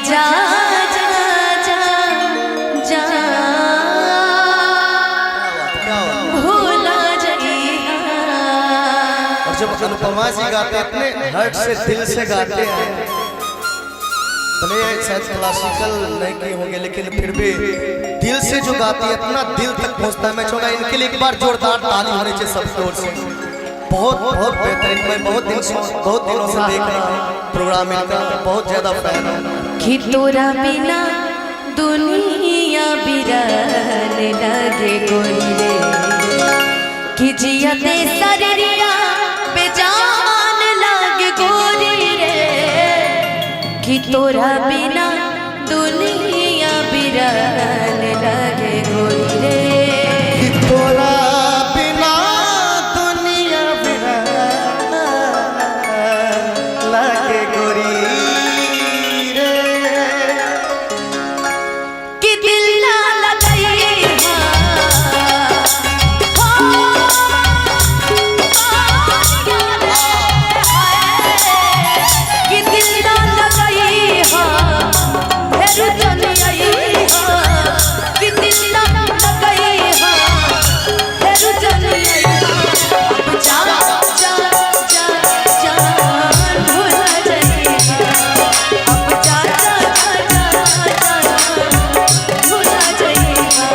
जा जा जा जा भूला जाइया। और जब अनुपमा जी गाते अपने हार्ट से दिल से गाते हैं, भले शायद क्लासिकल नहीं की होंगे लेकिन फिर भी दिल से जो गाती है अपना दिल तक पहुंचता है। मैं चाहूंगा इनके लिए एक बार जोरदार ताली होनी चाहिए सबकी ओर से। बहुत बहुत बेहतरीन। मैं बहुत दिनों से देख रहा हूँ प्रोग्राम इनका, बहुत ज्यादा फैन हूँ। कि तोरा बिना दुनिया बिरान लगे गोरी रे, कि जिया दे सरिया बेजान लगे गोरी रे, कि तोरा बिना दुनिया बिरान लगे गोरी रे, कि तोरा बिना दुनिया बिरान लगे गोरी रे, कि दिल ना लगाई कि दिल ना लगाई फेरू चली आई कि दिल ना लगाई फेरू चली आई। जा जा जा जा भूला जाइया, अब जा जा जा जा भूला जाइया।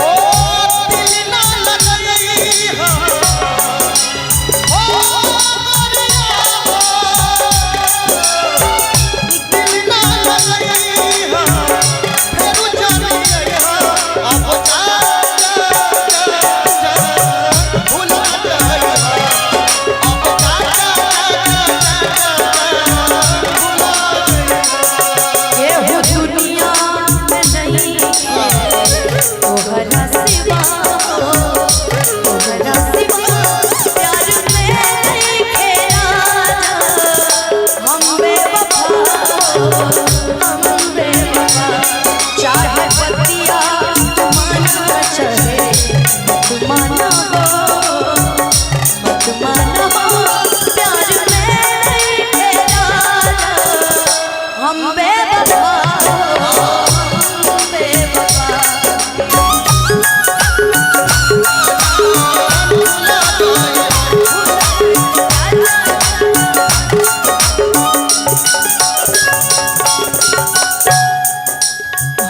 ओ दिल ना लगाई हो, ओ गोरिया दिल ना लगाई हो, फेरू चली आई हो, अब जा जा जा भूला जाई हो, अब जा जा भूला जाई ये हो दुनिया में नहीं तोहरा सिवा, तोहरा सिवा प्यार में नहीं खेला। हम बेवफा चाहे बतिया माना चाहे मत माना हो, मत माना हो, प्यार में नहीं खेला। हम बेवफा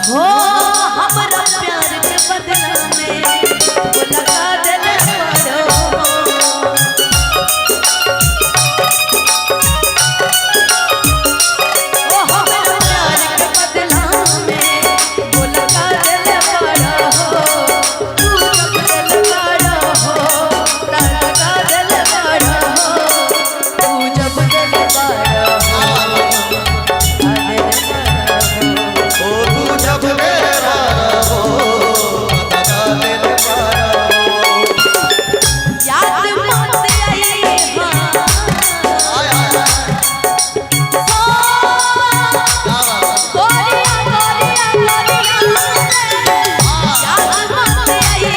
हो हमारा प्यार के बदला में वो लगा देने वालों। ओ हमारा प्यार के बदला में वो लगा देने वालों। तू जब दिल वाला हो लगा देने वालों। तू जब दिल वाला हो ओ तू जब मेरा हो लगा दिल पारा हो। याद मत आई आया गोरिया गोरिया गोरिया याद मत आई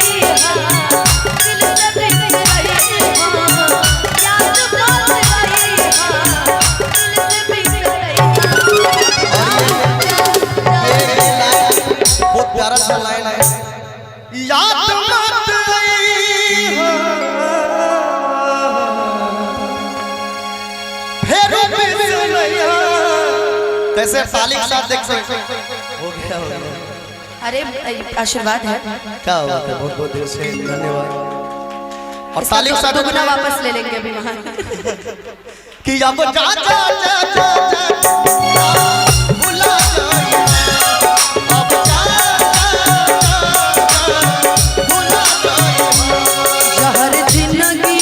दिल से बिक गई याद मत आई दिल से बिक गई। मेरी लाइन बहुत प्यारा सा लाइन है, याद मत आई हो फेरू बिसरैया। कैसे ताली के साथ देख सकते हो गया हो गया। अरे आशीर्वाद है, क्या हुआ था? बहुत बहुत दिल से धन्यवाद। और ताली के साथ दुगना वापस ले लेंगे अभी वहाँ। कि अब जा जा जा जा जा भूला जाई, अब जा जा जा भूला जाई। जहर जिंदगी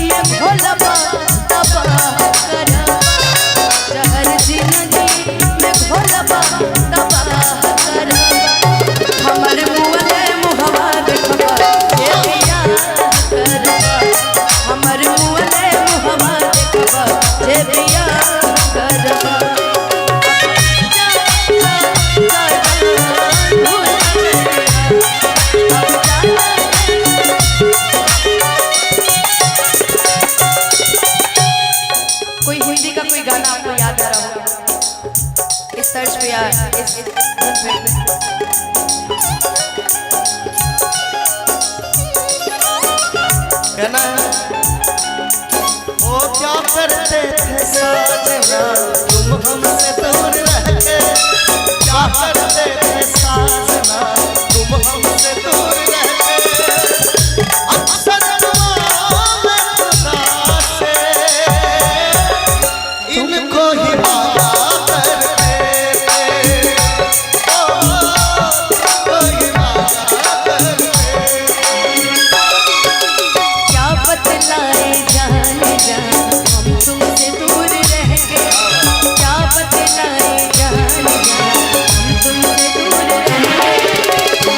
में घोलबा तबाह करबा, जहर जिंदगी में घोलबा तबाह करबा। हमर मुँहले मुहवा देखबा जे पिया करबा, हमर मुँहले मुहवा देखबा जे पिया करबा। किया इस कहना है ओ क्या करते थे साजना तुम हमसे दूर रह के, क्या करते थे साजना तुम हमसे दूर रह के, अक्सर दुआ में खुदा से इनको ही मांगा करते थे, ओ इनको ही मांगा करते। क्या बतलाए जान जान हम तुमसे दूर रह के, क्या बतलाए जान जान हम तुमसे दूर रह के,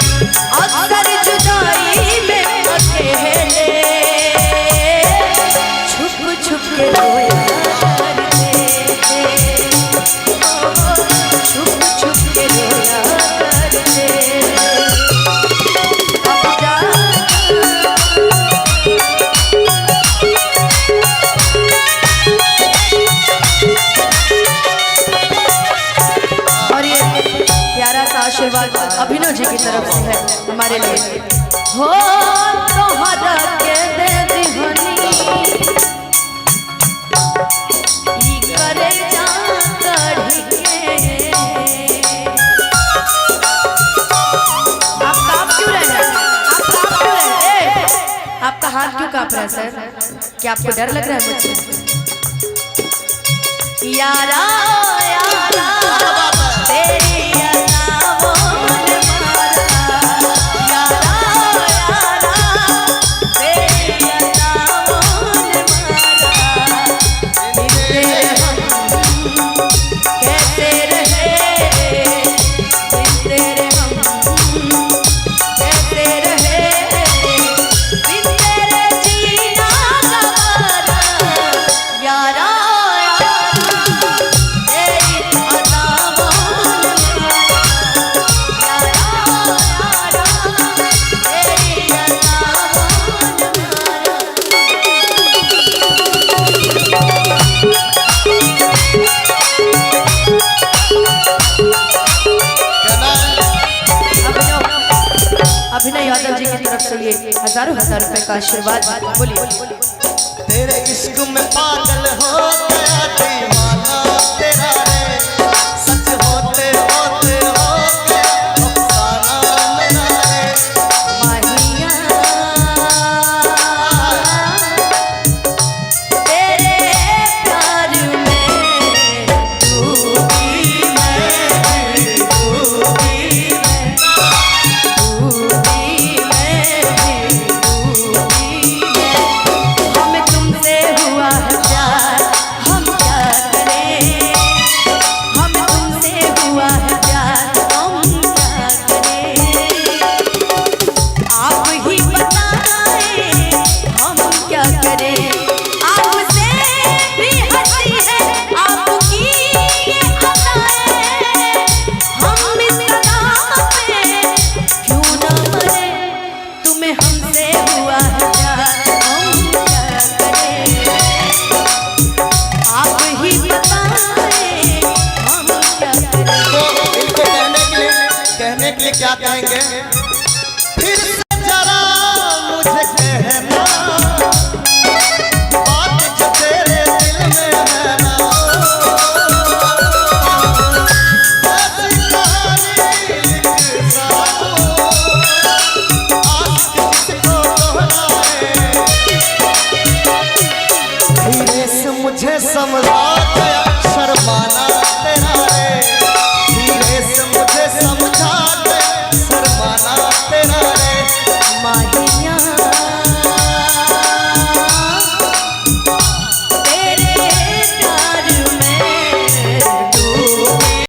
अक्सर जुदाई में अकेले छुप छुप के रोया करते थे, छुप छुप के रोया करते। अब जा और ये प्यारा सा आशीर्वाद अभिनव जी की तरफ से है हमारे लिए। हो तोहरा के दे दिहनी ई करे जा कढ़ी के, आप कांप क्यों रहे हैं? आप कांप क्यों रहे हैं? आपका हाथ क्यों कांप रहा है सर? क्या आपको डर लग रहा है मुझसे? यारा यारा तेरी अनामों ने मारा, यारा यारा तेरी अनामों ने मारा, मिलते हम कैसे रहे, मिलते हम कैसे रहे, बिन तेरे जीना गवारा, यारा अभिनव यादव जी की तरफ से ये हजारों रुपए का आशीर्वाद। बोलिए। तेरे इश्क में पागल हो गया दीवाना तेरा रे, सच होते होते हो गया अफसाना मेरा रे, माहिया तेरे प्यार में डूबी मैं, डूबी हमें तुमसे हुआ है प्यार, हम क्या करें, हमें तुमसे हुआ है प्यार, हम क्या करें, आप ही बताएं हम क्या करें, आपसे भी हंसी है आपकी ये अदाएं, हम इस कदम पे क्यों ना मरे, तुम्हें हमसे हुआ है प्यार, हम क्या करें, आप ही बताएं हम क्या करें। इनको कहने के लिए क्या कहेंगे, फिर से जरा मुझे कहना बात जो तेरे दिल में है ना, ऐसी कहानी लिखता हूँ, आशिक जिसको दोहराए, धीरे से मुझे समझ